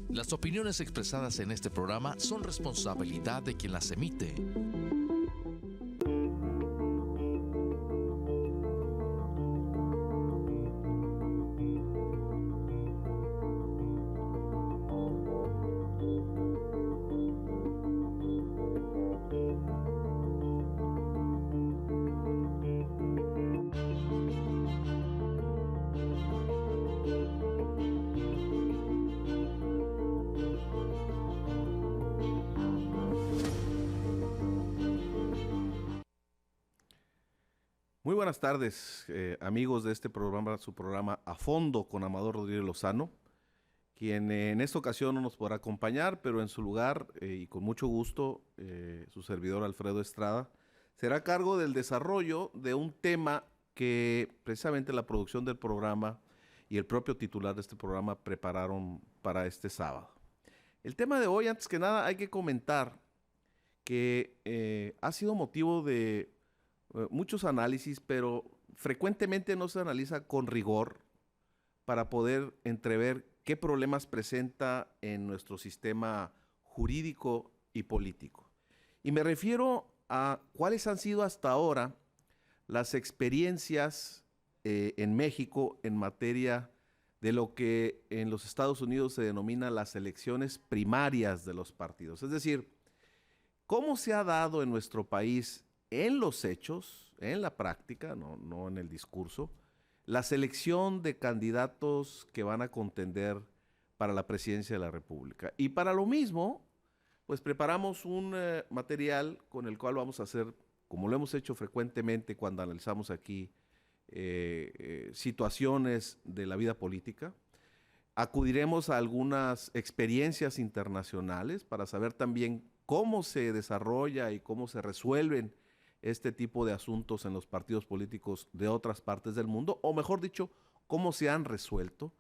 Las opiniones expresadas en este programa son responsabilidad de quien las emite. Muy buenas tardes, amigos de este programa, su programa A Fondo con Amador Rodríguez Lozano, quien en esta ocasión no nos podrá acompañar, pero en su lugar y con mucho gusto, su servidor Alfredo Estrada, será a cargo del desarrollo de un tema que precisamente la producción del programa y el propio titular de este programa prepararon para este sábado. El tema de hoy, antes que nada, hay que comentar que ha sido motivo de muchos análisis, pero frecuentemente no se analiza con rigor para poder entrever qué problemas presenta en nuestro sistema jurídico y político. Y me refiero a cuáles han sido hasta ahora las experiencias en México en materia de lo que en los Estados Unidos se denomina las elecciones primarias de los partidos. Es decir, cómo se ha dado en nuestro país en los hechos, en la práctica, no en el discurso, la selección de candidatos que van a contender para la presidencia de la República. Y para lo mismo, pues preparamos un material con el cual vamos a hacer, como lo hemos hecho frecuentemente cuando analizamos aquí situaciones de la vida política. Acudiremos a algunas experiencias internacionales para saber también cómo se desarrolla y cómo se resuelven este tipo de asuntos en los partidos políticos de otras partes del mundo, o mejor dicho, cómo se han resuelto,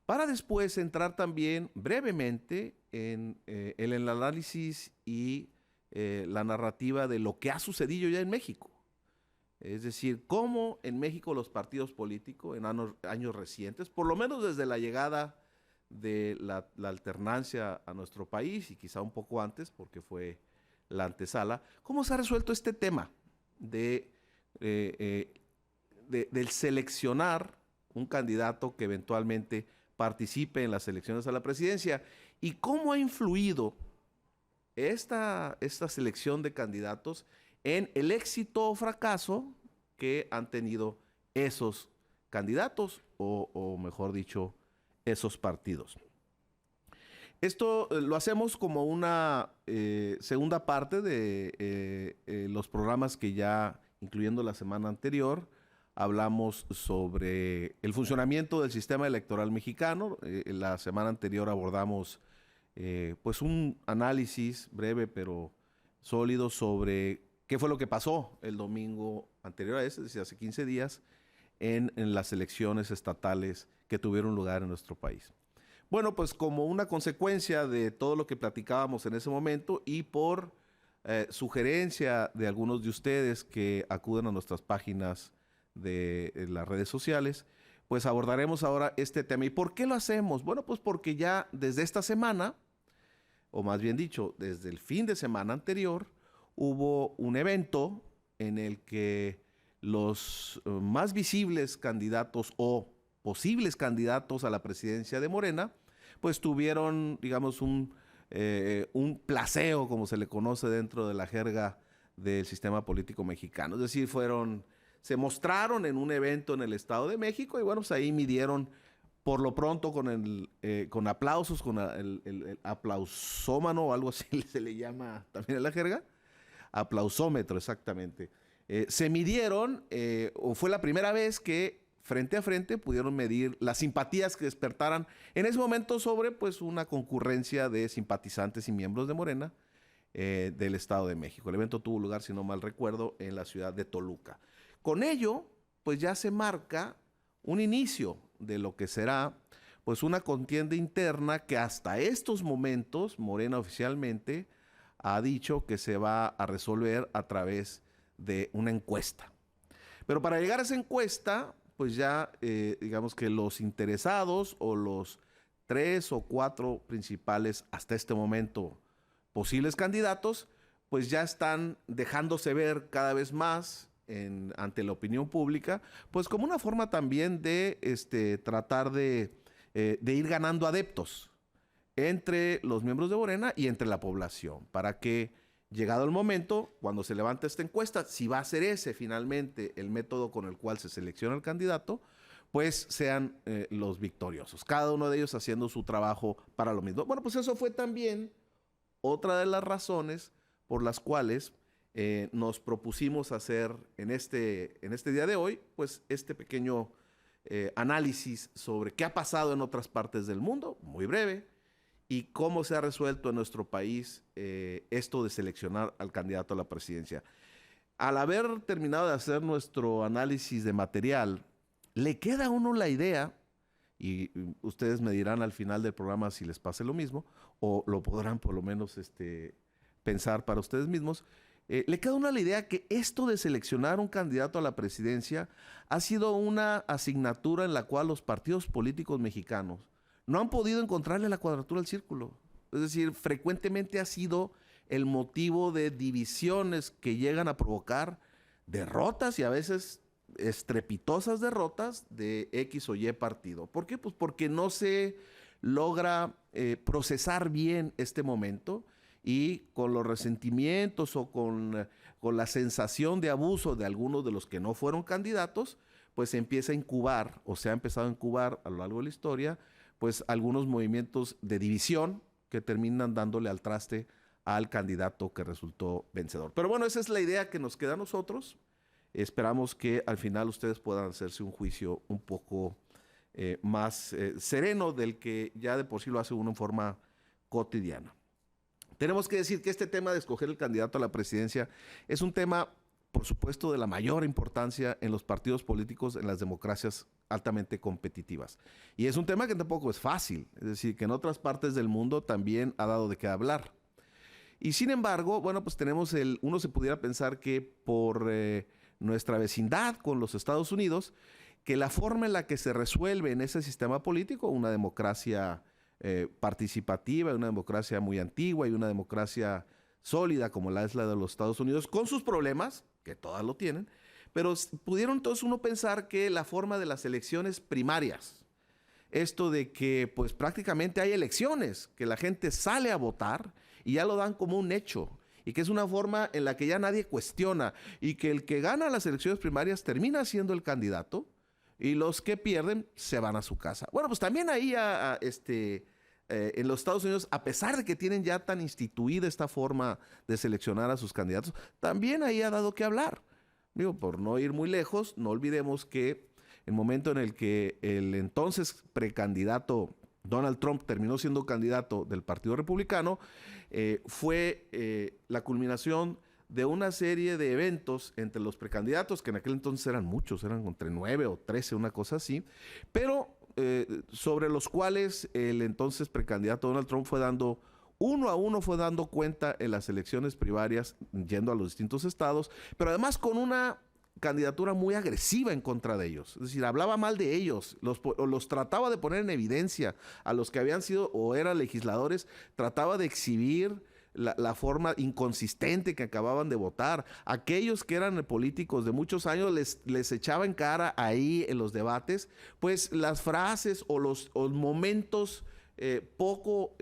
para después entrar también brevemente en el análisis y la narrativa de lo que ha sucedido ya en México. Es decir, cómo en México los partidos políticos en años recientes, por lo menos desde la llegada de la alternancia a nuestro país y quizá un poco antes, porque fue la antesala, cómo se ha resuelto este tema del seleccionar un candidato que eventualmente participe en las elecciones a la presidencia y cómo ha influido esta selección de candidatos en el éxito o fracaso que han tenido esos candidatos o mejor dicho, esos partidos. Esto lo hacemos como una segunda parte de los programas que ya, incluyendo la semana anterior, hablamos sobre el funcionamiento del sistema electoral mexicano. La semana anterior abordamos pues un análisis breve pero sólido sobre qué fue lo que pasó el domingo anterior a ese, es decir, hace 15 días, en las elecciones estatales que tuvieron lugar en nuestro país. Bueno, pues como una consecuencia de todo lo que platicábamos en ese momento y por sugerencia de algunos de ustedes que acuden a nuestras páginas de las redes sociales, pues abordaremos ahora este tema. ¿Y por qué lo hacemos? Bueno, pues porque ya desde esta semana, o más bien dicho, desde el fin de semana anterior, hubo un evento en el que los más visibles candidatos o posibles candidatos a la presidencia de Morena, pues tuvieron, digamos, un placeo, como se le conoce dentro de la jerga del sistema político mexicano. Es decir, se mostraron en un evento en el Estado de México y bueno, pues ahí midieron por lo pronto con aplausos, con el aplausómano o algo así se le llama también en la jerga, aplausómetro exactamente. Se midieron, o fue la primera vez que frente a frente pudieron medir las simpatías que despertaran en ese momento sobre pues una concurrencia de simpatizantes y miembros de Morena del Estado de México. El evento tuvo lugar, si no mal recuerdo, en la ciudad de Toluca. Con ello, pues ya se marca un inicio de lo que será pues una contienda interna que hasta estos momentos Morena oficialmente ha dicho que se va a resolver a través de una encuesta. Pero para llegar a esa encuesta, pues ya digamos que los interesados o los 3 o 4 principales hasta este momento posibles candidatos, pues ya están dejándose ver cada vez más ante la opinión pública, pues como una forma también de tratar de ir ganando adeptos entre los miembros de Morena y entre la población, para que, llegado el momento, cuando se levante esta encuesta, si va a ser ese finalmente el método con el cual se selecciona el candidato, pues sean los victoriosos, cada uno de ellos haciendo su trabajo para lo mismo. Bueno, pues eso fue también otra de las razones por las cuales nos propusimos hacer en este día de hoy, pues este pequeño análisis sobre qué ha pasado en otras partes del mundo, muy breve, y cómo se ha resuelto en nuestro país esto de seleccionar al candidato a la presidencia. Al haber terminado de hacer nuestro análisis de material, le queda a uno la idea, y ustedes me dirán al final del programa si les pase lo mismo, o lo podrán por lo menos pensar para ustedes mismos, le queda a uno la idea que esto de seleccionar un candidato a la presidencia ha sido una asignatura en la cual los partidos políticos mexicanos no han podido encontrarle la cuadratura al círculo. Es decir, frecuentemente ha sido el motivo de divisiones que llegan a provocar derrotas y a veces estrepitosas derrotas de X o Y partido. ¿Por qué? Pues porque no se logra procesar bien este momento y con los resentimientos o con la sensación de abuso de algunos de los que no fueron candidatos, pues se empieza a incubar o se ha empezado a incubar a lo largo de la historia pues algunos movimientos de división que terminan dándole al traste al candidato que resultó vencedor. Pero bueno, esa es la idea que nos queda a nosotros. Esperamos que al final ustedes puedan hacerse un juicio un poco más sereno del que ya de por sí lo hace uno en forma cotidiana. Tenemos que decir que este tema de escoger el candidato a la presidencia es un tema, por supuesto, de la mayor importancia en los partidos políticos, en las democracias altamente competitivas. Y es un tema que tampoco es fácil, es decir, que en otras partes del mundo también ha dado de qué hablar. Y sin embargo, bueno, pues uno se pudiera pensar que por nuestra vecindad con los Estados Unidos, que la forma en la que se resuelve en ese sistema político, una democracia participativa, una democracia muy antigua y una democracia sólida como la es la de los Estados Unidos, con sus problemas, que todas lo tienen, pero pudieron entonces uno pensar que la forma de las elecciones primarias, esto de que pues prácticamente hay elecciones, que la gente sale a votar y ya lo dan como un hecho, y que es una forma en la que ya nadie cuestiona, y que el que gana las elecciones primarias termina siendo el candidato, y los que pierden se van a su casa. Bueno, pues también ahí en los Estados Unidos, a pesar de que tienen ya tan instituida esta forma de seleccionar a sus candidatos, también ahí ha dado que hablar. Digo, por no ir muy lejos, no olvidemos que el momento en el que el entonces precandidato Donald Trump terminó siendo candidato del Partido Republicano, fue la culminación de una serie de eventos entre los precandidatos, que en aquel entonces eran muchos, eran entre 9 o 13, una cosa así, pero sobre los cuales el entonces precandidato Donald Trump fue dando uno a uno cuenta en las elecciones primarias, yendo a los distintos estados, pero además con una candidatura muy agresiva en contra de ellos. Es decir, hablaba mal de ellos, los trataba de poner en evidencia a los que habían sido o eran legisladores, trataba de exhibir la forma inconsistente que acababan de votar. Aquellos que eran políticos de muchos años les echaba en cara ahí en los debates, pues las frases o los momentos poco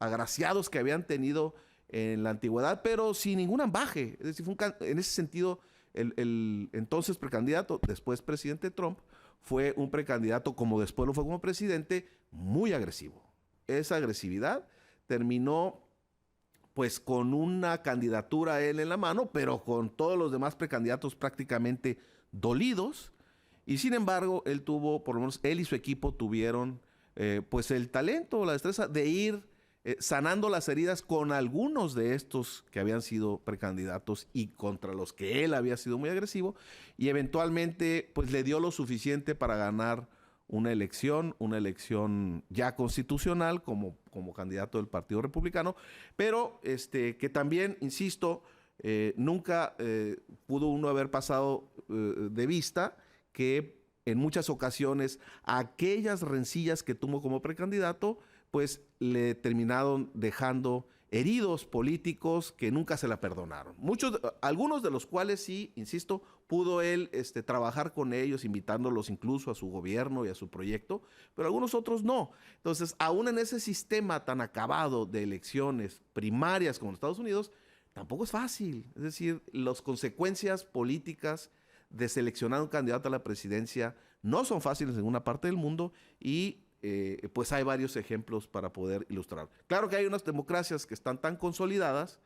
agraciados que habían tenido en la antigüedad, pero sin ningún ambaje. Es decir, en ese sentido, el entonces precandidato, después presidente Trump, fue un precandidato, como después lo fue como presidente, muy agresivo. Esa agresividad terminó pues con una candidatura a él en la mano, pero con todos los demás precandidatos prácticamente dolidos, y sin embargo, él tuvo, por lo menos él y su equipo tuvieron pues el talento, la destreza de ir sanando las heridas con algunos de estos que habían sido precandidatos y contra los que él había sido muy agresivo, y eventualmente pues le dio lo suficiente para ganar una elección ya constitucional como candidato del Partido Republicano, pero que también, insisto, nunca pudo uno haber pasado de vista que en muchas ocasiones aquellas rencillas que tuvo como precandidato, pues le terminaron dejando heridos políticos que nunca se la perdonaron. Algunos de los cuales sí, insisto, pudo él trabajar con ellos, invitándolos incluso a su gobierno y a su proyecto, pero algunos otros no. Entonces, aún en ese sistema tan acabado de elecciones primarias como en Estados Unidos, tampoco es fácil. Es decir, las consecuencias políticas de seleccionar un candidato a la presidencia no son fáciles en ninguna parte del mundo y pues hay varios ejemplos para poder ilustrar. Claro que hay unas democracias que están tan consolidadas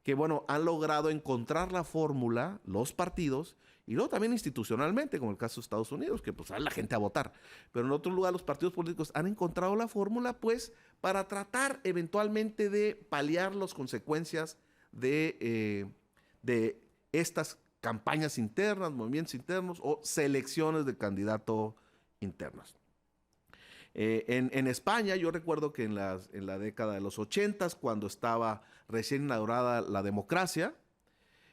que, bueno, han logrado encontrar la fórmula, los partidos, y luego también institucionalmente, como el caso de Estados Unidos, que pues sale la gente a votar. Pero en otro lugar los partidos políticos han encontrado la fórmula, pues, para tratar eventualmente de paliar las consecuencias de estas campañas internas, movimientos internos o selecciones de candidato internas. En España, yo recuerdo que en la década de los 80, cuando estaba recién inaugurada la democracia,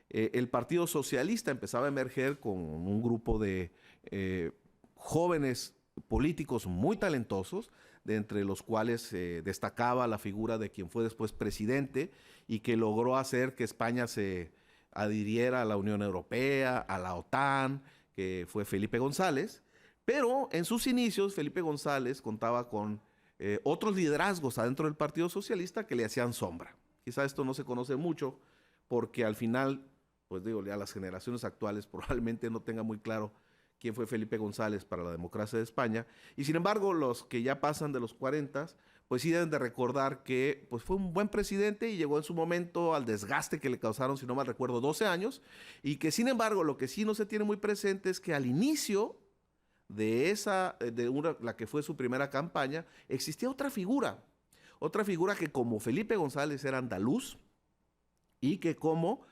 el Partido Socialista empezaba a emerger con un grupo de jóvenes políticos muy talentosos, de entre los cuales destacaba la figura de quien fue después presidente y que logró hacer que España se adhiriera a la Unión Europea, a la OTAN, que fue Felipe González. Pero en sus inicios, Felipe González contaba con otros liderazgos adentro del Partido Socialista que le hacían sombra. Quizá esto no se conoce mucho porque al final, pues digo, ya las generaciones actuales probablemente no tengan muy claro quién fue Felipe González para la democracia de España. Y sin embargo, los que ya pasan de los 40, pues sí deben de recordar que pues, fue un buen presidente y llegó en su momento al desgaste que le causaron, si no mal recuerdo, 12 años. Y que sin embargo, lo que sí no se tiene muy presente es que al inicio de la que fue su primera campaña, existía otra figura que como Felipe González era andaluz y que como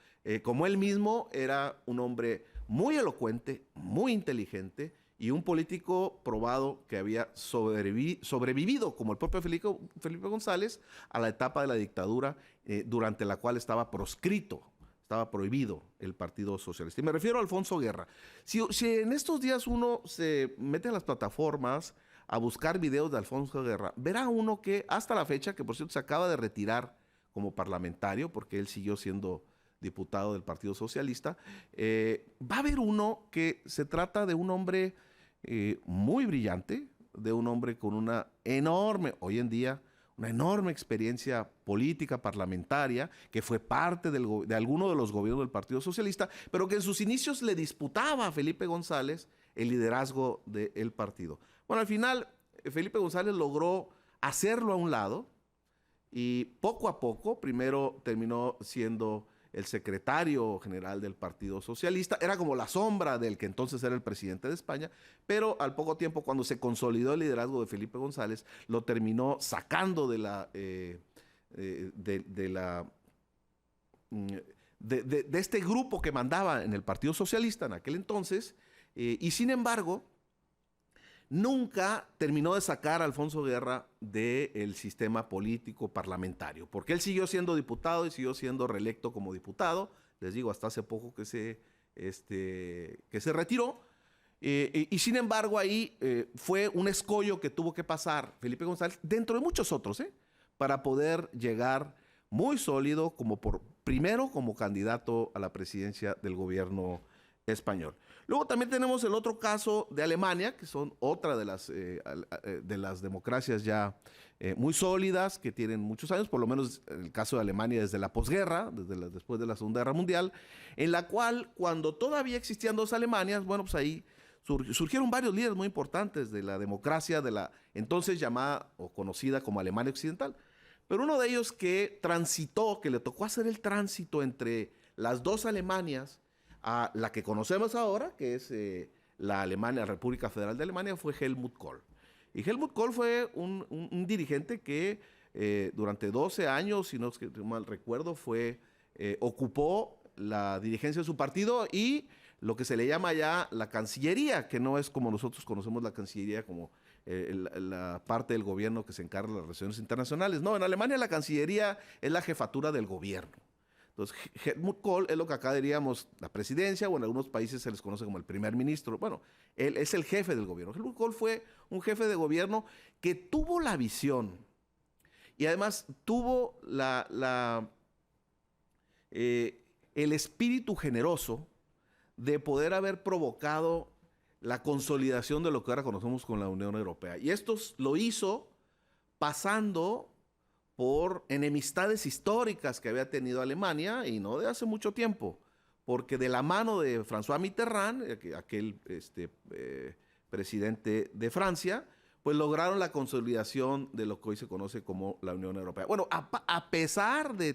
él mismo era un hombre muy elocuente, muy inteligente y un político probado que había sobrevivido, como el propio Felipe González, a la etapa de la dictadura durante la cual estaba proscrito. Estaba prohibido el Partido Socialista. Y me refiero a Alfonso Guerra. Si en estos días uno se mete a las plataformas a buscar videos de Alfonso Guerra, verá uno que hasta la fecha, que por cierto se acaba de retirar como parlamentario, porque él siguió siendo diputado del Partido Socialista, va a ver uno que se trata de un hombre muy brillante, de un hombre con una enorme, hoy en día, una enorme experiencia política, parlamentaria, que fue parte de alguno de los gobiernos del Partido Socialista, pero que en sus inicios le disputaba a Felipe González el liderazgo del partido. Bueno, al final, Felipe González logró hacerlo a un lado y poco a poco, primero terminó siendo el secretario general del Partido Socialista, era como la sombra del que entonces era el presidente de España, pero al poco tiempo, cuando se consolidó el liderazgo de Felipe González, lo terminó sacando de este grupo que mandaba en el Partido Socialista en aquel entonces, y sin embargo, nunca terminó de sacar a Alfonso Guerra del sistema político parlamentario, porque él siguió siendo diputado y siguió siendo reelecto como diputado, les digo, hasta hace poco que se retiró, y sin embargo ahí fue un escollo que tuvo que pasar Felipe González, dentro de muchos otros, para poder llegar muy sólido primero como candidato a la presidencia del gobierno español. Luego también tenemos el otro caso de Alemania, que son otra de las democracias ya muy sólidas, que tienen muchos años, por lo menos en el caso de Alemania desde la posguerra, después de la Segunda Guerra Mundial, en la cual cuando todavía existían dos Alemanias, bueno, pues ahí surgieron varios líderes muy importantes de la democracia, de la entonces llamada o conocida como Alemania Occidental. Pero uno de ellos que le tocó hacer el tránsito entre las dos Alemanias, a la que conocemos ahora, que es la República Federal de Alemania, fue Helmut Kohl. Y Helmut Kohl fue un dirigente que durante 12 años, si no mal recuerdo, ocupó la dirigencia de su partido y lo que se le llama ya la Cancillería, que no es como nosotros conocemos la Cancillería como la parte del gobierno que se encarga de las relaciones internacionales. No, en Alemania la Cancillería es la jefatura del gobierno. Entonces, Helmut Kohl es lo que acá diríamos la presidencia, o en algunos países se les conoce como el primer ministro. Bueno, él es el jefe del gobierno. Helmut Kohl fue un jefe de gobierno que tuvo la visión y además tuvo el espíritu generoso de poder haber provocado la consolidación de lo que ahora conocemos con la Unión Europea. Y esto lo hizo pasando por enemistades históricas que había tenido Alemania, y no de hace mucho tiempo, porque de la mano de François Mitterrand, aquel presidente de Francia, pues lograron la consolidación de lo que hoy se conoce como la Unión Europea. Bueno, a pesar de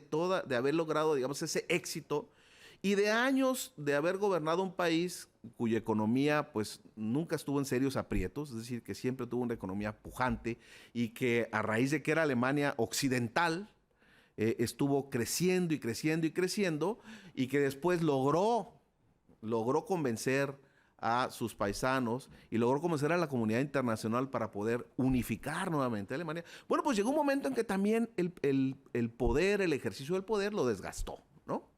haber logrado, digamos, ese éxito y de años de haber gobernado un país cuya economía pues nunca estuvo en serios aprietos, es decir, que siempre tuvo una economía pujante y que a raíz de que era Alemania occidental, estuvo creciendo y creciendo y creciendo, y que después logró convencer a sus paisanos y logró convencer a la comunidad internacional para poder unificar nuevamente a Alemania. Bueno, pues llegó un momento en que también el poder, el ejercicio del poder lo desgastó, ¿no?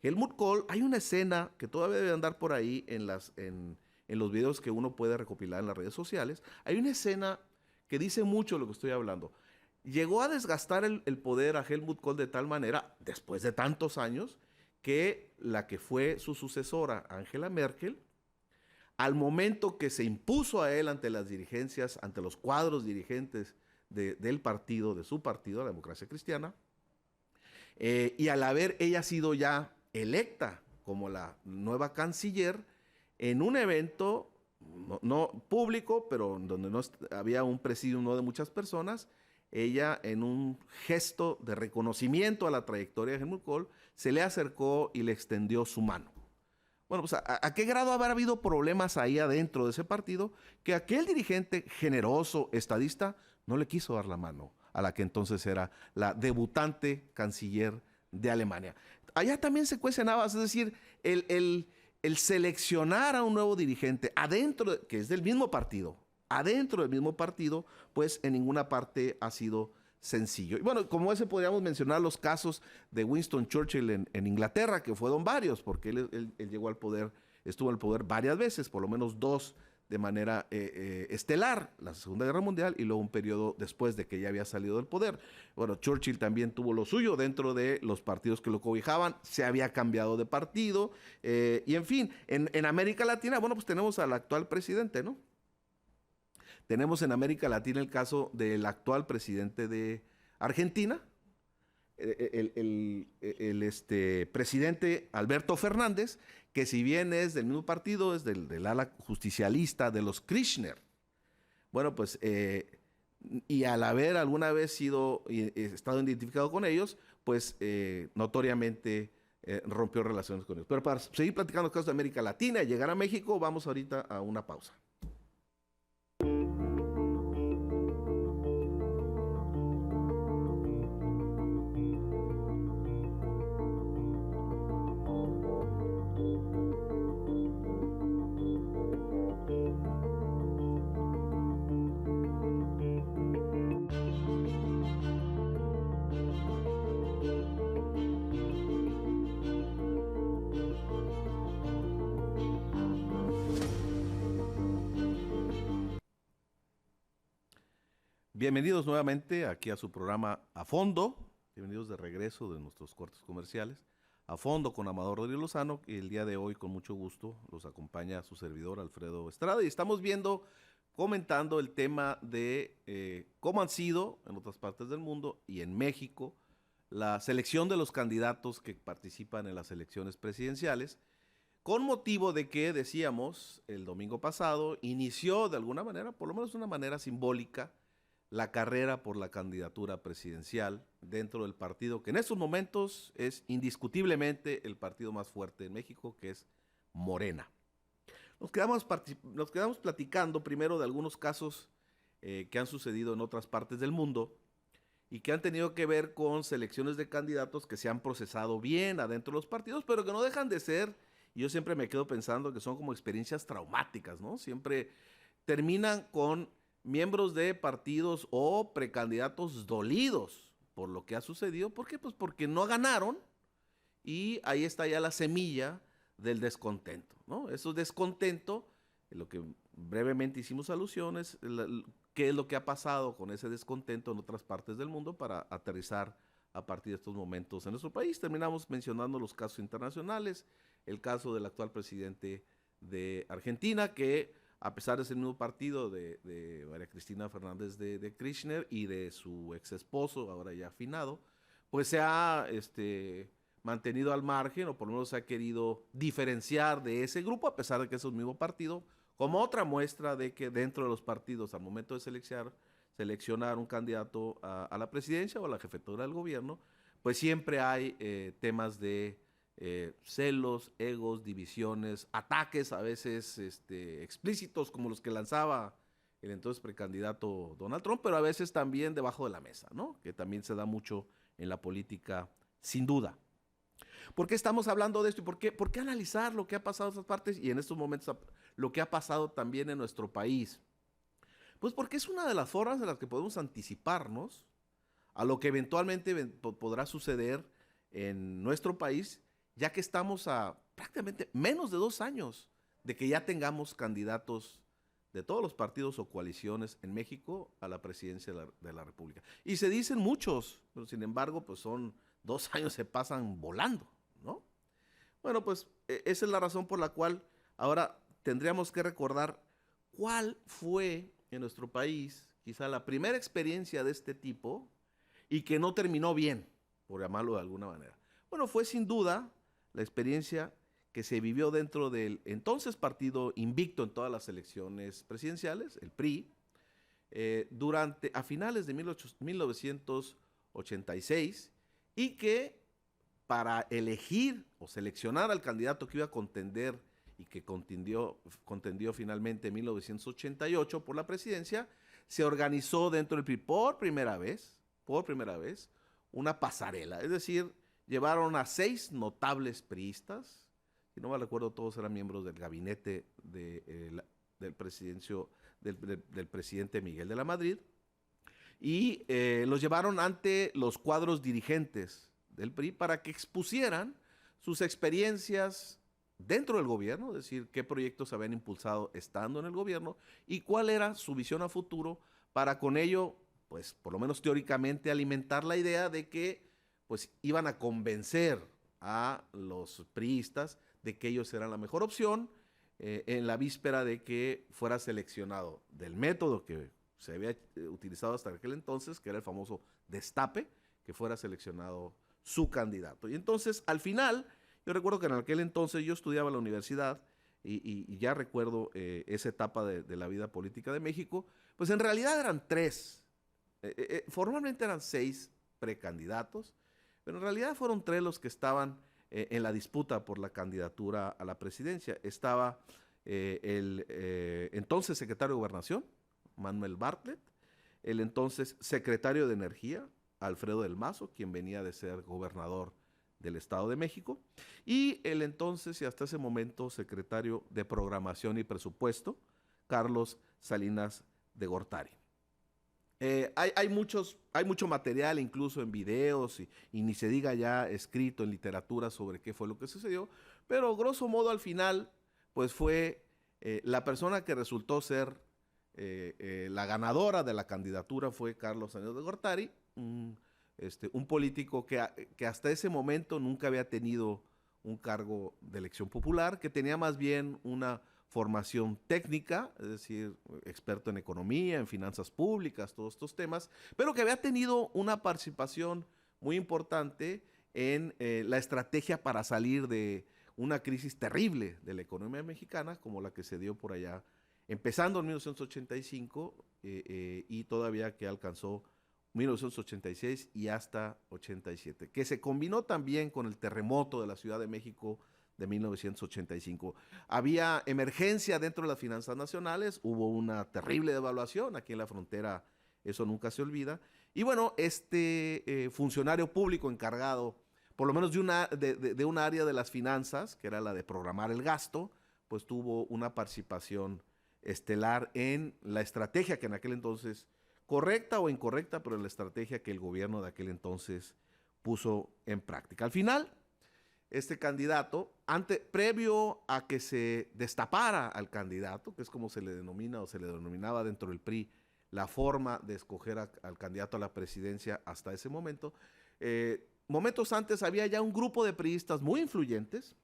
Helmut Kohl, hay una escena que todavía debe andar por ahí en los videos que uno puede recopilar en las redes sociales. Hay una escena que dice mucho de lo que estoy hablando. Llegó a desgastar el poder a Helmut Kohl de tal manera, después de tantos años, que la que fue su sucesora, Angela Merkel, al momento que se impuso a él ante las dirigencias, ante los cuadros dirigentes del partido, de su partido, la Democracia Cristiana, y al haber ella sido ya electa como la nueva canciller, en un evento no público, pero donde no había un presidium no de muchas personas, ella, en un gesto de reconocimiento a la trayectoria de Helmut Kohl, se le acercó y le extendió su mano. Bueno, pues ¿a qué grado habrá habido problemas ahí adentro de ese partido que aquel dirigente generoso, estadista, no le quiso dar la mano a la que entonces era la debutante canciller de Alemania? Allá también se cuecen habas, es decir, el seleccionar a un nuevo dirigente adentro, que es del mismo partido, adentro del mismo partido, pues en ninguna parte ha sido sencillo. Y bueno, como ese podríamos mencionar los casos de Winston Churchill en Inglaterra, que fueron varios, porque él llegó al poder, estuvo al poder varias veces, por lo menos dos de manera estelar, la Segunda Guerra Mundial y luego un periodo después de que ya había salido del poder. Bueno, Churchill también tuvo lo suyo dentro de los partidos que lo cobijaban, se había cambiado de partido, y en fin, en América Latina, bueno, pues tenemos al actual presidente, ¿no? Tenemos en América Latina el caso del actual presidente de Argentina, el presidente Alberto Fernández, que si bien es del mismo partido, es del ala justicialista de los Kirchner. Bueno, pues, y al haber alguna vez estado identificado con ellos, pues notoriamente rompió relaciones con ellos. Pero para seguir platicando los casos de América Latina y llegar a México, vamos ahorita a una pausa. Bienvenidos nuevamente aquí a su programa A Fondo. Bienvenidos de regreso de nuestros cortes comerciales. A Fondo con Amador Rodríguez Lozano, y el día de hoy con mucho gusto los acompaña su servidor Alfredo Estrada, y estamos comentando el tema de cómo han sido en otras partes del mundo y en México la selección de los candidatos que participan en las elecciones presidenciales, con motivo de que, decíamos, el domingo pasado inició de alguna manera, por lo menos de una manera simbólica, la carrera por la candidatura presidencial dentro del partido que en estos momentos es indiscutiblemente el partido más fuerte en México, que es Morena. Nos quedamos platicando primero de algunos casos que han sucedido en otras partes del mundo y que han tenido que ver con selecciones de candidatos que se han procesado bien adentro de los partidos, pero que no dejan de ser, y yo siempre me quedo pensando que son como experiencias traumáticas, ¿no? Siempre terminan con miembros de partidos o precandidatos dolidos por lo que ha sucedido. ¿Por qué? Pues porque no ganaron y ahí está ya la semilla del descontento, ¿no? Eso descontento, lo que brevemente hicimos alusiones, qué es lo que ha pasado con ese descontento en otras partes del mundo para aterrizar a partir de estos momentos en nuestro país. Terminamos mencionando los casos internacionales, el caso del actual presidente de Argentina, que a pesar de ser el mismo partido de María Cristina Fernández de Kirchner y de su ex esposo, ahora ya afinado, pues se ha mantenido al margen, o por lo menos se ha querido diferenciar de ese grupo, a pesar de que es el mismo partido, como otra muestra de que dentro de los partidos, al momento de seleccionar un candidato a la presidencia o a la jefatura del gobierno, pues siempre hay temas de celos, egos, divisiones, ataques a veces explícitos como los que lanzaba el entonces precandidato Donald Trump, pero a veces también debajo de la mesa, ¿no? Que también se da mucho en la política, sin duda. ¿Por qué estamos hablando de esto? ¿Y por qué analizar lo que ha pasado en esas partes y en estos momentos lo que ha pasado también en nuestro país? Pues porque es una de las formas en las que podemos anticiparnos a lo que eventualmente podrá suceder en nuestro país, ya que estamos a prácticamente menos de 2 años de que ya tengamos candidatos de todos los partidos o coaliciones en México a la presidencia de la República. Y se dicen muchos, pero sin embargo, pues son 2 años, se pasan volando, ¿no? Bueno, pues esa es la razón por la cual ahora tendríamos que recordar cuál fue en nuestro país quizá la primera experiencia de este tipo y que no terminó bien, por llamarlo de alguna manera. Bueno, fue sin duda la experiencia que se vivió dentro del entonces partido invicto en todas las elecciones presidenciales, el PRI, a finales de 1986, y que para elegir o seleccionar al candidato que iba a contender y que contendió finalmente en 1988 por la presidencia, se organizó dentro del PRI por primera vez, una pasarela. Es decir, llevaron a 6 notables priistas, si no me recuerdo, todos eran miembros del gabinete del presidente Miguel de la Madrid, y los llevaron ante los cuadros dirigentes del PRI para que expusieran sus experiencias dentro del gobierno, es decir, qué proyectos habían impulsado estando en el gobierno y cuál era su visión a futuro para con ello, pues por lo menos teóricamente, alimentar la idea de que pues iban a convencer a los priistas de que ellos eran la mejor opción en la víspera de que fuera seleccionado del método que se había utilizado hasta aquel entonces, que era el famoso destape, que fuera seleccionado su candidato. Y entonces, al final, yo recuerdo que en aquel entonces yo estudiaba en la universidad y ya recuerdo esa etapa de la vida política de México, pues en realidad eran 3, formalmente eran 6 precandidatos, pero en realidad fueron 3 los que estaban en la disputa por la candidatura a la presidencia. Estaba el entonces secretario de Gobernación, Manuel Bartlett, el entonces secretario de Energía, Alfredo del Mazo, quien venía de ser gobernador del Estado de México, y el entonces y hasta ese momento secretario de Programación y Presupuesto, Carlos Salinas de Gortari. Hay mucho material, incluso en videos, y ni se diga ya escrito en literatura sobre qué fue lo que sucedió, pero grosso modo al final, pues fue la persona que resultó ser la ganadora de la candidatura fue Carlos Salinas de Gortari, un político que hasta ese momento nunca había tenido un cargo de elección popular, que tenía más bien una formación técnica, es decir, experto en economía, en finanzas públicas, todos estos temas, pero que había tenido una participación muy importante en la estrategia para salir de una crisis terrible de la economía mexicana, como la que se dio por allá, empezando en 1985 y todavía que alcanzó 1986 y hasta 87, que se combinó también con el terremoto de la Ciudad de México de 1985. Había emergencia dentro de las finanzas nacionales, hubo una terrible devaluación, aquí en la frontera eso nunca se olvida, y bueno, funcionario público encargado, por lo menos de un área de las finanzas, que era la de programar el gasto, pues tuvo una participación estelar en la estrategia que en aquel entonces, correcta o incorrecta, pero la estrategia que el gobierno de aquel entonces puso en práctica. Al final, este candidato, previo a que se destapara al candidato, que es como se le denomina o se le denominaba dentro del PRI, la forma de escoger al candidato a la presidencia hasta ese momento, momentos antes había ya un grupo de priistas muy influyentes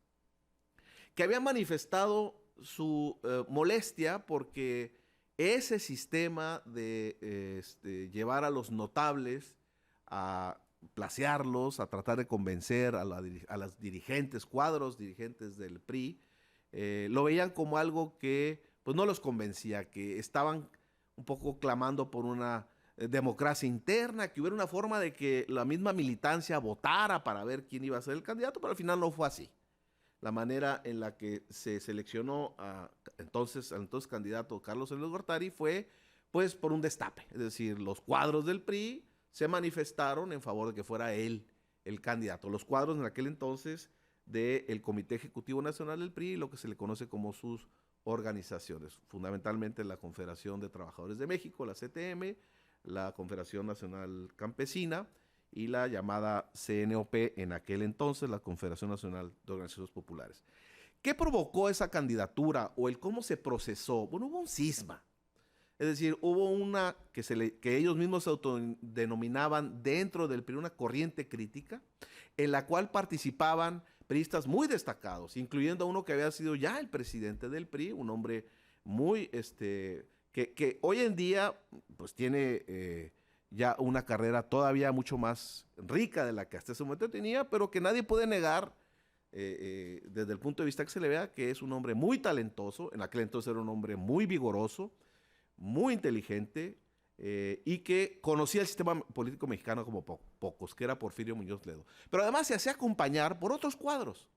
que habían manifestado su molestia porque ese sistema de llevar a los notables a placearlos, a tratar de convencer a las dirigentes, cuadros dirigentes del PRI, lo veían como algo que pues no los convencía, que estaban un poco clamando por una democracia interna, que hubiera una forma de que la misma militancia votara para ver quién iba a ser el candidato, pero al final no fue así. La manera en la que se seleccionó al entonces candidato Carlos Salinas Gortari fue pues por un destape, es decir, los cuadros del PRI se manifestaron en favor de que fuera él el candidato. Los cuadros en aquel entonces del Comité Ejecutivo Nacional del PRI, lo que se le conoce como sus organizaciones, fundamentalmente la Confederación de Trabajadores de México, la CTM, la Confederación Nacional Campesina y la llamada CNOP en aquel entonces, la Confederación Nacional de Organizaciones Populares. ¿Qué provocó esa candidatura o el cómo se procesó? Bueno, hubo un cisma. Es decir, hubo una que ellos mismos se autodenominaban dentro del PRI una corriente crítica, en la cual participaban priistas muy destacados, incluyendo a uno que había sido ya el presidente del PRI, un hombre muy, que hoy en día pues tiene ya una carrera todavía mucho más rica de la que hasta ese momento tenía, pero que nadie puede negar desde el punto de vista que se le vea que es un hombre muy talentoso, en aquel entonces era un hombre muy vigoroso, muy inteligente y que conocía el sistema político mexicano como pocos, que era Porfirio Muñoz Ledo. Pero además se hacía acompañar por otros cuadros,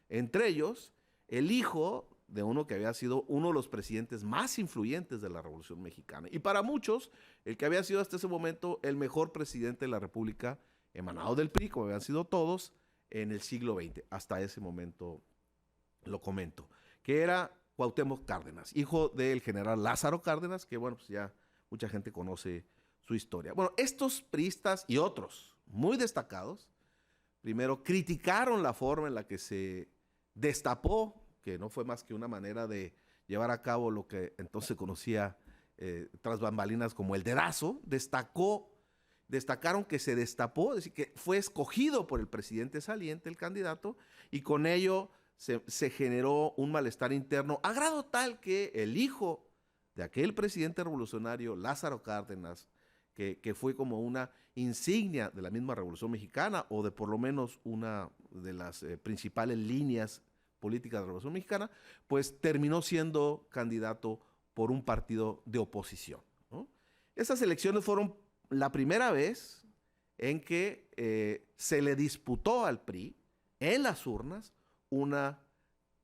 entre ellos el hijo de uno que había sido uno de los presidentes más influyentes de la Revolución Mexicana. Y para muchos, el que había sido hasta ese momento el mejor presidente de la República, emanado del PRI, como habían sido todos, en el siglo XX. Hasta ese momento lo comento, que era Cuauhtémoc Cárdenas, hijo del general Lázaro Cárdenas, que bueno, pues ya mucha gente conoce su historia. Bueno, estos priistas y otros muy destacados, primero criticaron la forma en la que se destapó, que no fue más que una manera de llevar a cabo lo que entonces se conocía tras bambalinas como el dedazo. Destacaron que se destapó, es decir, que fue escogido por el presidente saliente, el candidato, y con ello se generó un malestar interno, a grado tal que el hijo de aquel presidente revolucionario, Lázaro Cárdenas, que fue como una insignia de la misma Revolución Mexicana, o de por lo menos una de las principales líneas políticas de la Revolución Mexicana, pues terminó siendo candidato por un partido de oposición, ¿no? Estas elecciones fueron la primera vez en que se le disputó al PRI en las urnas una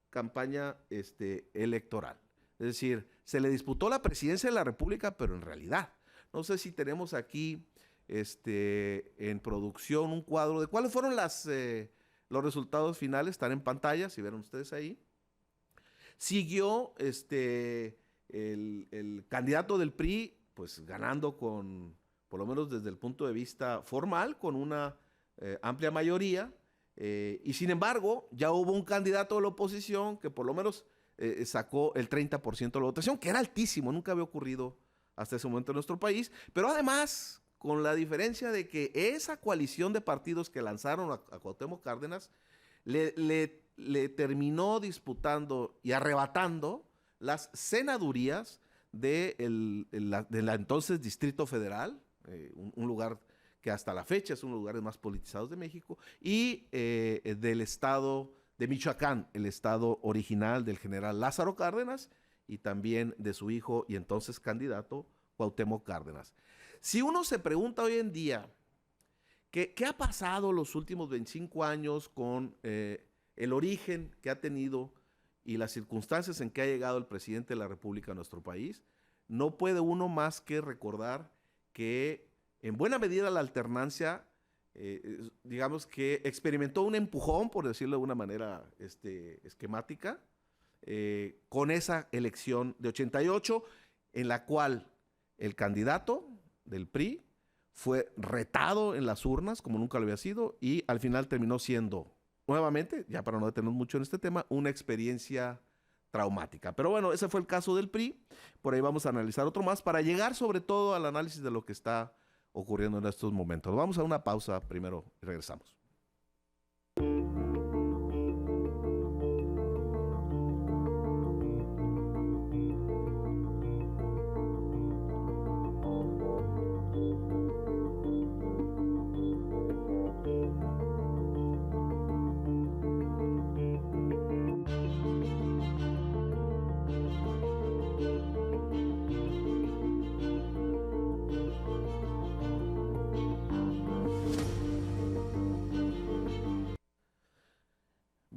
campaña electoral. Es decir, se le disputó la presidencia de la República, pero en realidad, no sé si tenemos aquí en producción un cuadro de cuáles fueron los resultados finales, están en pantalla, si vieron ustedes ahí. Siguió el candidato del PRI, pues ganando por lo menos desde el punto de vista formal, con una amplia mayoría, y sin embargo, ya hubo un candidato de la oposición que por lo menos sacó el 30% de la votación, que era altísimo, nunca había ocurrido hasta ese momento en nuestro país, pero además, con la diferencia de que esa coalición de partidos que lanzaron a Cuauhtémoc Cárdenas le terminó disputando y arrebatando las senadurías de la entonces Distrito Federal, un lugar que hasta la fecha es uno de los lugares más politizados de México, y del estado de Michoacán, el estado original del general Lázaro Cárdenas, y también de su hijo y entonces candidato Cuauhtémoc Cárdenas. Si uno se pregunta hoy en día, ¿qué ha pasado los últimos 25 años con el origen que ha tenido y las circunstancias en que ha llegado el presidente de la República a nuestro país? No puede uno más que recordar que en buena medida la alternancia, digamos que experimentó un empujón, por decirlo de una manera esquemática, con esa elección de 88, en la cual el candidato del PRI fue retado en las urnas, como nunca lo había sido, y al final terminó siendo nuevamente, ya para no detenernos mucho en este tema, una experiencia traumática. Pero bueno, ese fue el caso del PRI. Por ahí vamos a analizar otro más para llegar sobre todo al análisis de lo que está ocurriendo en estos momentos. Vamos a una pausa primero y regresamos.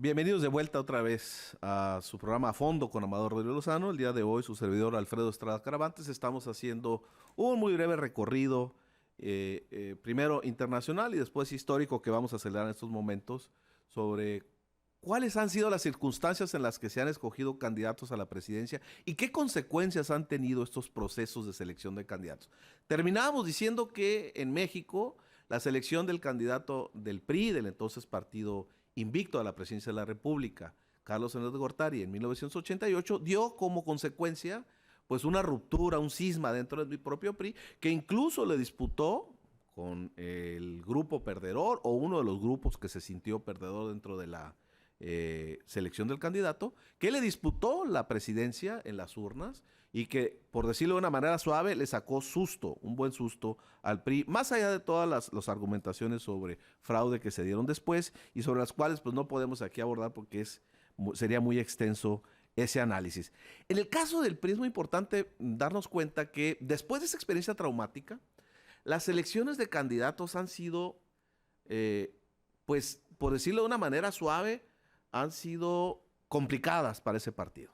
Bienvenidos de vuelta otra vez a su programa A Fondo con Amador Rodríguez Lozano. El día de hoy, su servidor Alfredo Estrada Caravantes, estamos haciendo un muy breve recorrido, primero internacional y después histórico, que vamos a acelerar en estos momentos, sobre cuáles han sido las circunstancias en las que se han escogido candidatos a la presidencia y qué consecuencias han tenido estos procesos de selección de candidatos. Terminábamos diciendo que en México la selección del candidato del PRI, del entonces partido invicto a la presidencia de la República, Carlos Salinas de Gortari, en 1988, dio como consecuencia pues una ruptura, un cisma dentro del propio PRI, que incluso le disputó con el grupo perdedor o uno de los grupos que se sintió perdedor dentro de la selección del candidato, que le disputó la presidencia en las urnas y que, por decirlo de una manera suave, le sacó susto, un buen susto al PRI, más allá de todas las argumentaciones sobre fraude que se dieron después y sobre las cuales pues no podemos aquí abordar porque sería muy extenso ese análisis. En el caso del PRI es muy importante darnos cuenta que después de esa experiencia traumática, las elecciones de candidatos han sido, pues, por decirlo de una manera suave, han sido complicadas para ese partido.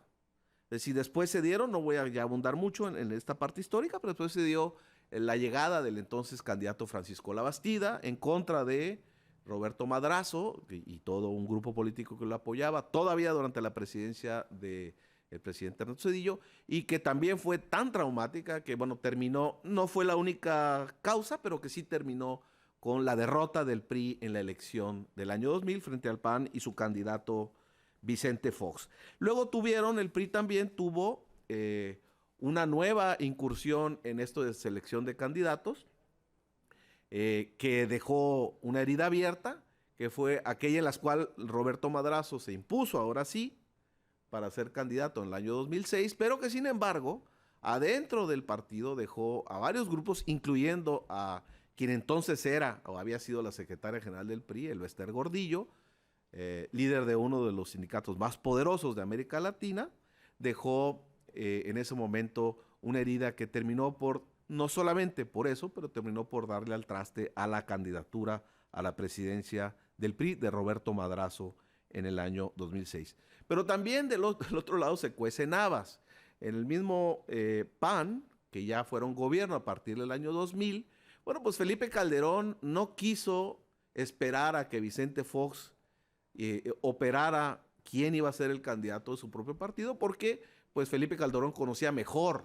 Es decir, después se dieron, no voy a ya abundar mucho en esta parte histórica, pero después se dio la llegada del entonces candidato Francisco Labastida en contra de Roberto Madrazo y todo un grupo político que lo apoyaba, todavía durante la presidencia del presidente Ernesto Zedillo, y que también fue tan traumática que, bueno, terminó, no fue la única causa, pero que sí terminó con la derrota del PRI en la elección del año 2000 frente al PAN y su candidato Vicente Fox. Luego el PRI también tuvo una nueva incursión en esto de selección de candidatos, que dejó una herida abierta, que fue aquella en la cual Roberto Madrazo se impuso, ahora sí, para ser candidato en el año 2006, pero que sin embargo, adentro del partido dejó a varios grupos, incluyendo a quien entonces era o había sido la secretaria general del PRI, Elbester Gordillo, líder de uno de los sindicatos más poderosos de América Latina, dejó en ese momento una herida que terminó por, no solamente por eso, pero terminó por darle al traste a la candidatura a la presidencia del PRI de Roberto Madrazo en el año 2006. Pero también del otro lado se cuecen habas. En el mismo PAN, que ya fueron gobierno a partir del año 2000, bueno, pues Felipe Calderón no quiso esperar a que Vicente Fox operara quién iba a ser el candidato de su propio partido, porque pues Felipe Calderón conocía mejor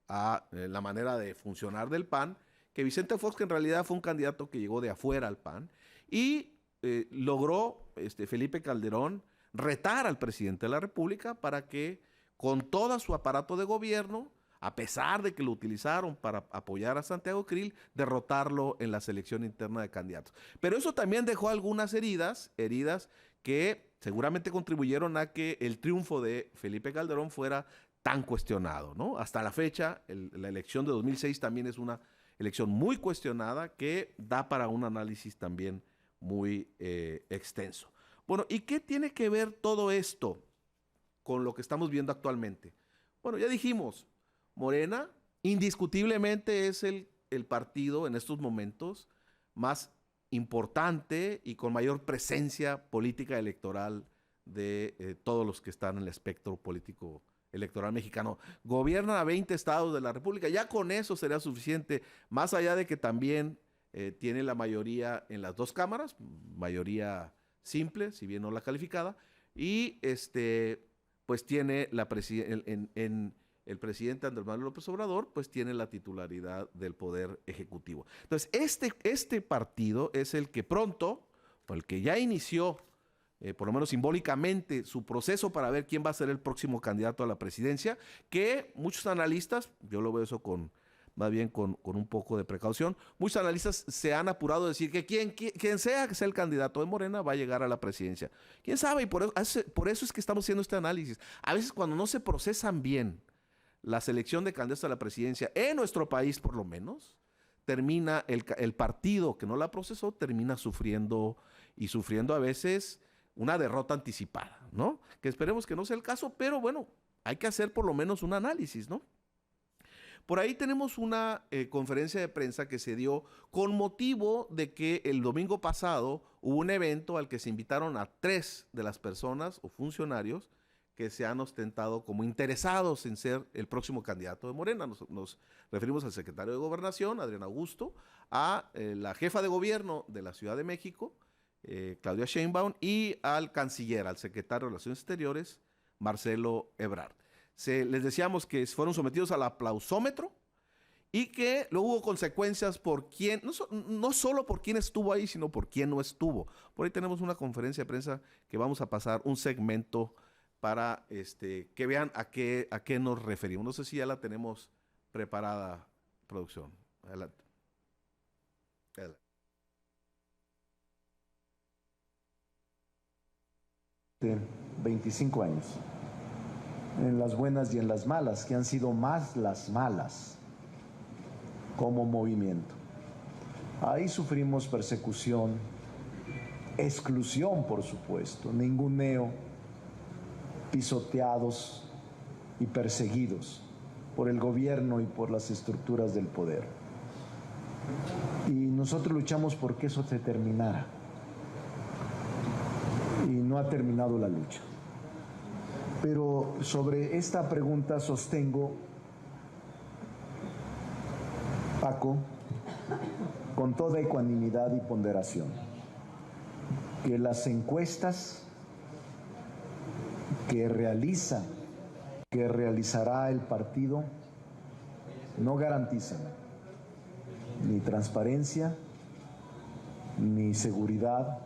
la manera de funcionar del PAN que Vicente Fox, que en realidad fue un candidato que llegó de afuera al PAN, y logró Felipe Calderón retar al presidente de la República para que con todo su aparato de gobierno, a pesar de que lo utilizaron para apoyar a Santiago Krill, derrotarlo en la selección interna de candidatos. Pero eso también dejó algunas heridas que seguramente contribuyeron a que el triunfo de Felipe Calderón fuera tan cuestionado, ¿no? Hasta la fecha, la elección de 2006 también es una elección muy cuestionada que da para un análisis también muy extenso. Bueno, ¿y qué tiene que ver todo esto con lo que estamos viendo actualmente? Bueno, ya dijimos, Morena indiscutiblemente es el partido en estos momentos más importante y con mayor presencia política electoral de todos los que están en el espectro político electoral mexicano. Gobierna a 20 estados de la República, ya con eso sería suficiente, más allá de que también tiene la mayoría en las dos cámaras, mayoría simple, si bien no la calificada, y pues tiene el presidente Andrés Manuel López Obrador, pues tiene la titularidad del Poder Ejecutivo. Entonces, este partido es el que pronto, o el que ya inició por lo menos simbólicamente, su proceso para ver quién va a ser el próximo candidato a la presidencia, que muchos analistas, yo lo veo eso más bien con un poco de precaución, muchos analistas se han apurado a decir que quien sea que sea el candidato de Morena va a llegar a la presidencia. ¿Quién sabe? Y por eso es que estamos haciendo este análisis. A veces cuando no se procesan bien la selección de candidatos a la presidencia, en nuestro país por lo menos, termina el partido que no la procesó, termina sufriendo a veces una derrota anticipada, ¿no? Que esperemos que no sea el caso, pero bueno, hay que hacer por lo menos un análisis, ¿no? Por ahí tenemos una conferencia de prensa que se dio con motivo de que el domingo pasado hubo un evento al que se invitaron a 3 de las personas o funcionarios que se han ostentado como interesados en ser el próximo candidato de Morena. Nos referimos al secretario de Gobernación, Adrián Augusto, a la jefa de gobierno de la Ciudad de México, Claudia Sheinbaum, y al canciller, al secretario de Relaciones Exteriores, Marcelo Ebrard. Les decíamos que fueron sometidos al aplausómetro y que luego hubo consecuencias por quién, no solo por quién estuvo ahí, sino por quién no estuvo. Por ahí tenemos una conferencia de prensa que vamos a pasar un segmento para que vean a qué nos referimos. No sé si ya la tenemos preparada, producción. Adelante. 25 años, en las buenas y en las malas, que han sido más las malas como movimiento. Ahí sufrimos persecución, exclusión, por supuesto, ninguneo, pisoteados y perseguidos por el gobierno y por las estructuras del poder. Y nosotros luchamos por que eso se terminara. Y no ha terminado la lucha. Pero sobre esta pregunta sostengo, Paco, con toda ecuanimidad y ponderación, que las encuestas que realizará el partido no garantizan ni transparencia, ni seguridad,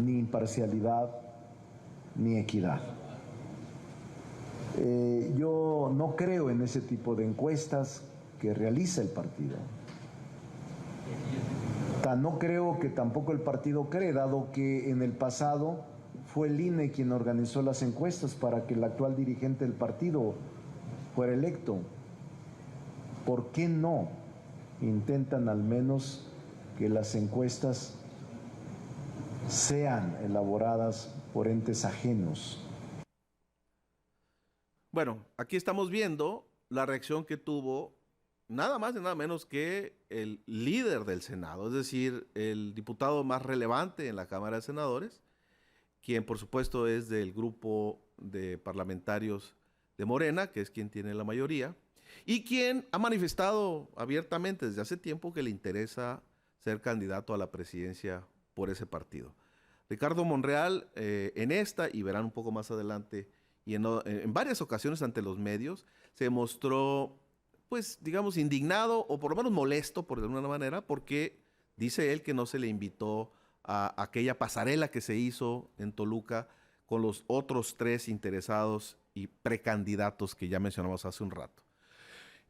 ni imparcialidad, ni equidad. Yo no creo en ese tipo de encuestas que realiza el partido. No creo que tampoco el partido cree, dado que en el pasado fue el INE quien organizó las encuestas para que el actual dirigente del partido fuera electo. ¿Por qué no intentan al menos que las encuestas sean elaboradas por entes ajenos? Bueno, aquí estamos viendo la reacción que tuvo nada más y nada menos que el líder del Senado, es decir, el diputado más relevante en la Cámara de Senadores, quien por supuesto es del grupo de parlamentarios de Morena, que es quien tiene la mayoría, y quien ha manifestado abiertamente desde hace tiempo que le interesa ser candidato a la presidencia por ese partido. Ricardo Monreal, en esta, y verán un poco más adelante, y en varias ocasiones ante los medios, se mostró, pues, digamos, indignado, o por lo menos molesto, por de alguna manera, porque dice él que no se le invitó a aquella pasarela que se hizo en Toluca con los otros 3 interesados y precandidatos que ya mencionamos hace un rato.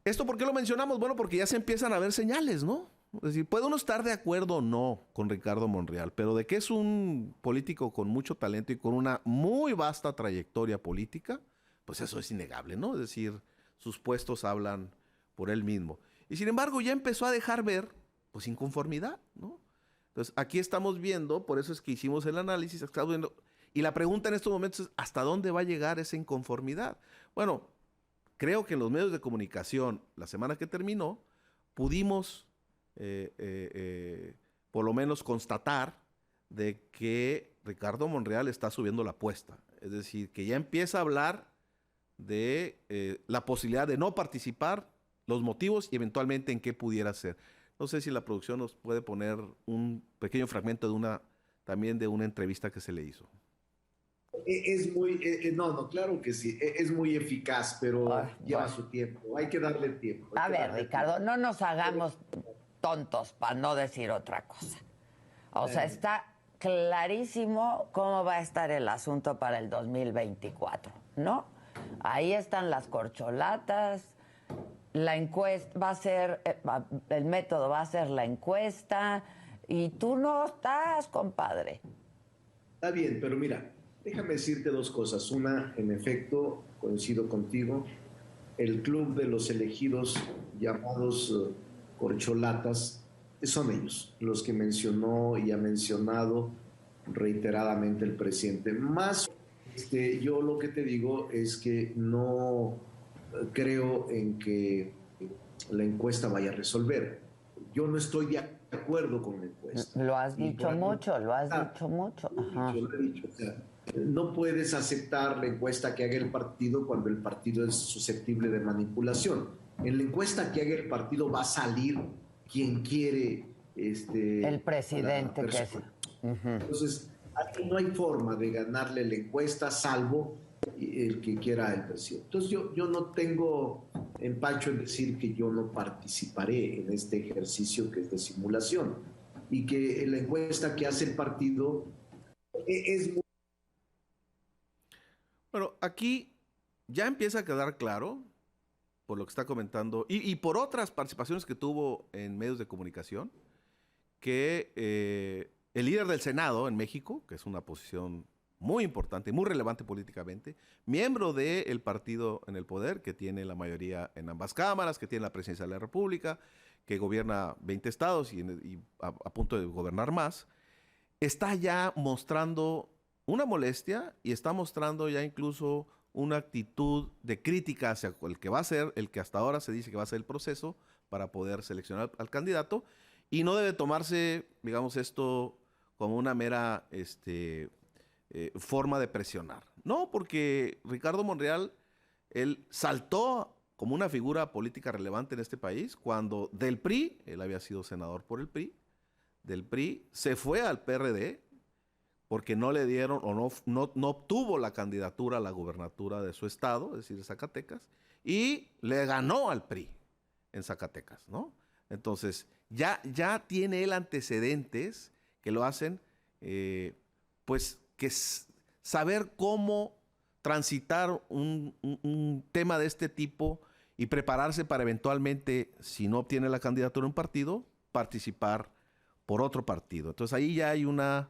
¿Esto por qué lo mencionamos? Bueno, porque ya se empiezan a ver señales, ¿no? Es decir, puede uno estar de acuerdo o no con Ricardo Monreal, pero de que es un político con mucho talento y con una muy vasta trayectoria política, pues eso es innegable, ¿no? Es decir, sus puestos hablan por él mismo. Y sin embargo, ya empezó a dejar ver, pues, inconformidad, ¿no? Entonces, aquí estamos viendo, por eso es que hicimos el análisis, estamos viendo, y la pregunta en estos momentos es, ¿hasta dónde va a llegar esa inconformidad? Bueno, creo que en los medios de comunicación, la semana que terminó, pudimos por lo menos constatar de que Ricardo Monreal está subiendo la apuesta. Es decir, que ya empieza a hablar de la posibilidad de no participar, los motivos y eventualmente en qué pudiera ser. No sé si la producción nos puede poner un pequeño fragmento también de una entrevista que se le hizo. Es muy, no, claro que sí, es muy eficaz, pero lleva su tiempo, hay que darle tiempo. A ver, Ricardo, no nos hagamos tontos para no decir otra cosa. O sea, está clarísimo cómo va a estar el asunto para el 2024, ¿no? Ahí están las corcholatas, la encuesta va a ser, el método va a ser la encuesta, y tú no estás, compadre. Está bien, pero mira, déjame decirte dos cosas. Una, en efecto, coincido contigo, el club de los elegidos llamados corcholatas son ellos, los que mencionó y ha mencionado reiteradamente el presidente. Más, yo lo que te digo es que no creo en que la encuesta vaya a resolver. Yo no estoy de acuerdo con la encuesta. Lo has dicho mucho, lo has dicho mucho. Ajá. Yo lo he dicho, o sea, no puedes aceptar la encuesta que haga el partido cuando el partido es susceptible de manipulación. En la encuesta que haga el partido va a salir quien quiere el presidente que es. Entonces, aquí no hay forma de ganarle la encuesta salvo el que quiera el presidente. Entonces yo no tengo empacho en decir que yo no participaré en este ejercicio que es de simulación y que la encuesta que hace el partido es muy... Bueno, aquí ya empieza a quedar claro, por lo que está comentando, y por otras participaciones que tuvo en medios de comunicación, que el líder del Senado en México, que es una posición muy importante, muy relevante políticamente, miembro del partido en el poder, que tiene la mayoría en ambas cámaras, que tiene la presidencia de la República, que gobierna 20 estados y a punto de gobernar más, está ya mostrando una molestia y está mostrando ya incluso una actitud de crítica hacia el que va a ser, el que hasta ahora se dice que va a ser el proceso para poder seleccionar al candidato, y no debe tomarse, digamos, esto como una mera forma de presionar. No, porque Ricardo Monreal, él saltó como una figura política relevante en este país cuando del PRI, él había sido senador por el PRI, del PRI se fue al PRD porque no le dieron o no obtuvo la candidatura a la gubernatura de su estado, es decir, de Zacatecas, y le ganó al PRI en Zacatecas, ¿no? Entonces, ya tiene él antecedentes que lo hacen, pues, que saber cómo transitar un tema de este tipo y prepararse para eventualmente, si no obtiene la candidatura de un partido, participar por otro partido. Entonces ahí ya hay una,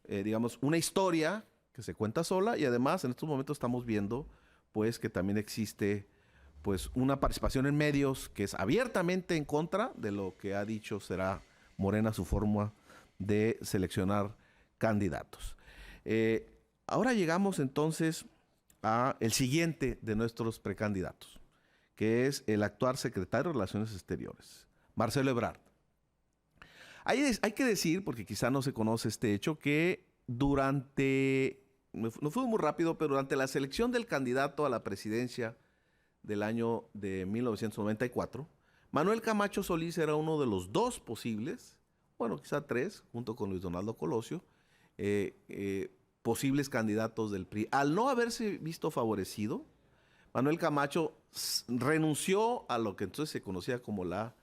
digamos, una historia que se cuenta sola, y además en estos momentos estamos viendo pues que también existe pues una participación en medios que es abiertamente en contra de lo que ha dicho será Morena su forma de seleccionar candidatos. Ahora llegamos entonces a el siguiente de nuestros precandidatos, que es el actual secretario de Relaciones Exteriores, Marcelo Ebrard. Hay que decir, porque quizá no se conoce este hecho, que no fue muy rápido, pero durante la selección del candidato a la presidencia del año de 1994, Manuel Camacho Solís era uno de los dos posibles, bueno, quizá tres, junto con Luis Donaldo Colosio, posibles candidatos del PRI. Al no haberse visto favorecido, Manuel Camacho renunció a lo que entonces se conocía como la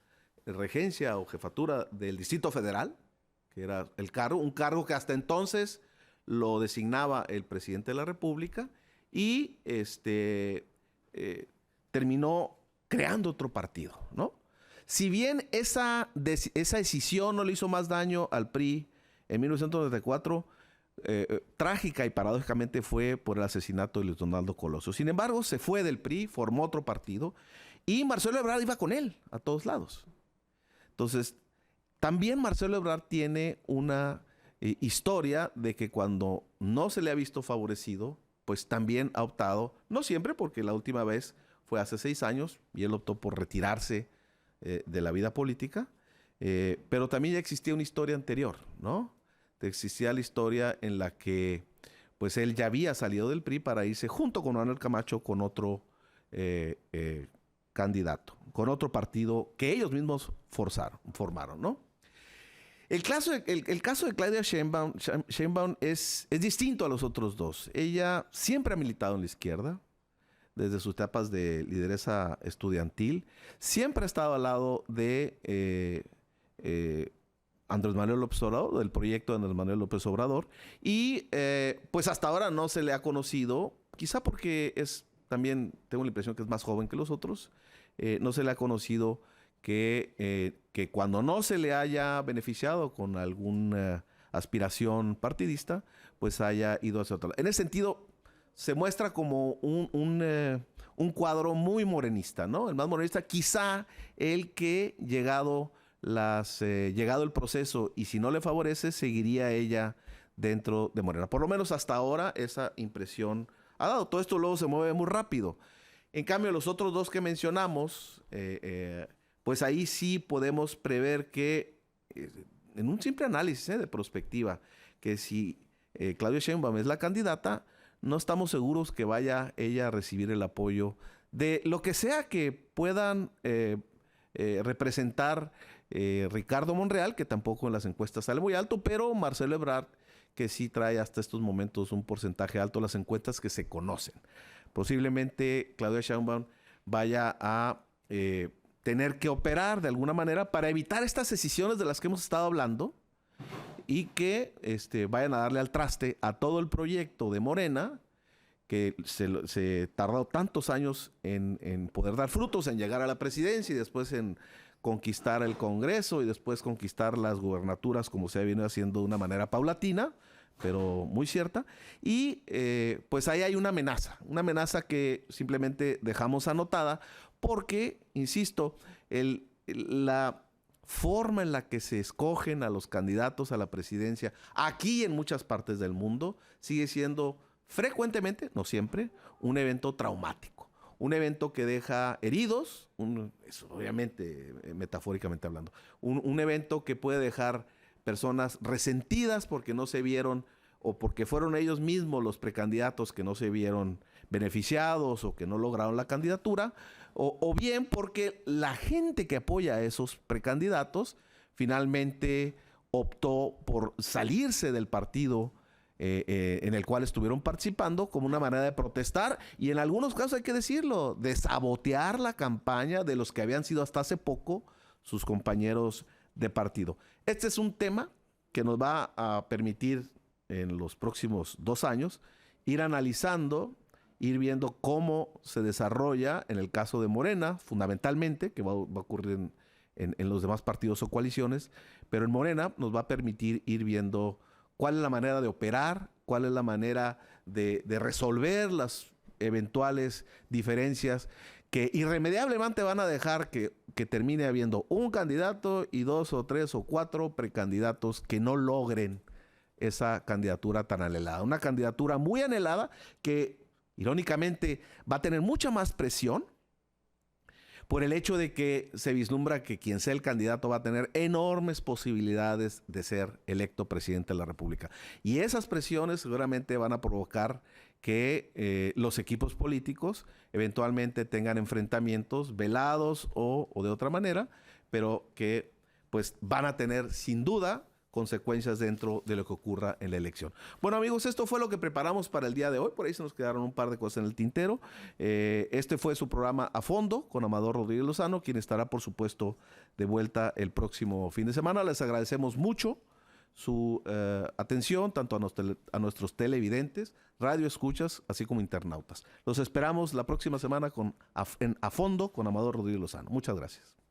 regencia o jefatura del Distrito Federal, que era un cargo que hasta entonces lo designaba el presidente de la República, y terminó creando otro partido, ¿no? Si bien esa decisión no le hizo más daño al PRI en 1994, trágica y paradójicamente fue por el asesinato de Luis Donaldo Colosio. Sin embargo, se fue del PRI, formó otro partido, y Marcelo Ebrard iba con él a todos lados. Entonces, también Marcelo Ebrard tiene una historia de que cuando no se le ha visto favorecido, pues también ha optado, no siempre, porque la última vez fue hace 6 años y él optó por retirarse de la vida política, pero también ya existía una historia anterior, ¿no? Existía la historia en la que pues él ya había salido del PRI para irse junto con Manuel Camacho con otro candidato, con otro partido que ellos mismos formaron, ¿no? El caso de Claudia Sheinbaum es distinto a los otros dos. Ella siempre ha militado en la izquierda, desde sus etapas de lideresa estudiantil. Siempre ha estado al lado de Andrés Manuel López Obrador, del proyecto de Andrés Manuel López Obrador, y pues hasta ahora no se le ha conocido, quizá porque también tengo la impresión que es más joven que los otros, no se le ha conocido que cuando no se le haya beneficiado con alguna aspiración partidista, pues haya ido hacia otro lado. En ese sentido, se muestra como un cuadro muy morenista, ¿no? El más morenista, quizá el que llegado el proceso, y si no le favorece, seguiría ella dentro de Morena. Por lo menos hasta ahora esa impresión ha dado. Todo esto luego se mueve muy rápido. En cambio, los otros dos que mencionamos, pues ahí sí podemos prever que, en un simple análisis de prospectiva, que si Claudia Sheinbaum es la candidata, no estamos seguros que vaya ella a recibir el apoyo de lo que sea que puedan representar Ricardo Monreal, que tampoco en las encuestas sale muy alto, pero Marcelo Ebrard, que sí trae hasta estos momentos un porcentaje alto en las encuestas que se conocen. Posiblemente Claudia Sheinbaum vaya a tener que operar de alguna manera para evitar estas decisiones de las que hemos estado hablando y que vayan a darle al traste a todo el proyecto de Morena, que se tardó tantos años en poder dar frutos, en llegar a la presidencia y después en conquistar el Congreso y después conquistar las gubernaturas, como se ha venido haciendo de una manera paulatina, pero muy cierta. Y pues ahí hay una amenaza que simplemente dejamos anotada porque, insisto, la forma en la que se escogen a los candidatos a la presidencia aquí en muchas partes del mundo sigue siendo frecuentemente, no siempre, un evento traumático. Un evento que deja heridos, obviamente, metafóricamente hablando, un evento que puede dejar personas resentidas porque no se vieron o porque fueron ellos mismos los precandidatos que no se vieron beneficiados o que no lograron la candidatura, o bien porque la gente que apoya a esos precandidatos finalmente optó por salirse del partido en el cual estuvieron participando como una manera de protestar y en algunos casos, hay que decirlo, de sabotear la campaña de los que habían sido hasta hace poco sus compañeros de partido. Este es un tema que nos va a permitir en los próximos 2 años ir analizando, ir viendo cómo se desarrolla en el caso de Morena, fundamentalmente, que va a ocurrir en los demás partidos o coaliciones, pero en Morena nos va a permitir ir viendo cuál es la manera de operar, cuál es la manera de resolver las eventuales diferencias que irremediablemente van a dejar que termine habiendo un candidato y 2 o 3 o 4 precandidatos que no logren esa candidatura tan anhelada. Una candidatura muy anhelada que, irónicamente, va a tener mucha más presión por el hecho de que se vislumbra que quien sea el candidato va a tener enormes posibilidades de ser electo presidente de la República. Y esas presiones seguramente van a provocar que los equipos políticos eventualmente tengan enfrentamientos velados o de otra manera, pero que pues van a tener sin duda consecuencias dentro de lo que ocurra en la elección. Bueno, amigos, esto fue lo que preparamos para el día de hoy. Por ahí se nos quedaron un par de cosas en el tintero. Este fue su programa A Fondo con Amador Rodríguez Lozano, quien estará, por supuesto, de vuelta el próximo fin de semana. Les agradecemos mucho su atención, tanto a nuestros televidentes, radioescuchas, así como internautas. Los esperamos la próxima semana en A Fondo con Amador Rodríguez Lozano. Muchas gracias.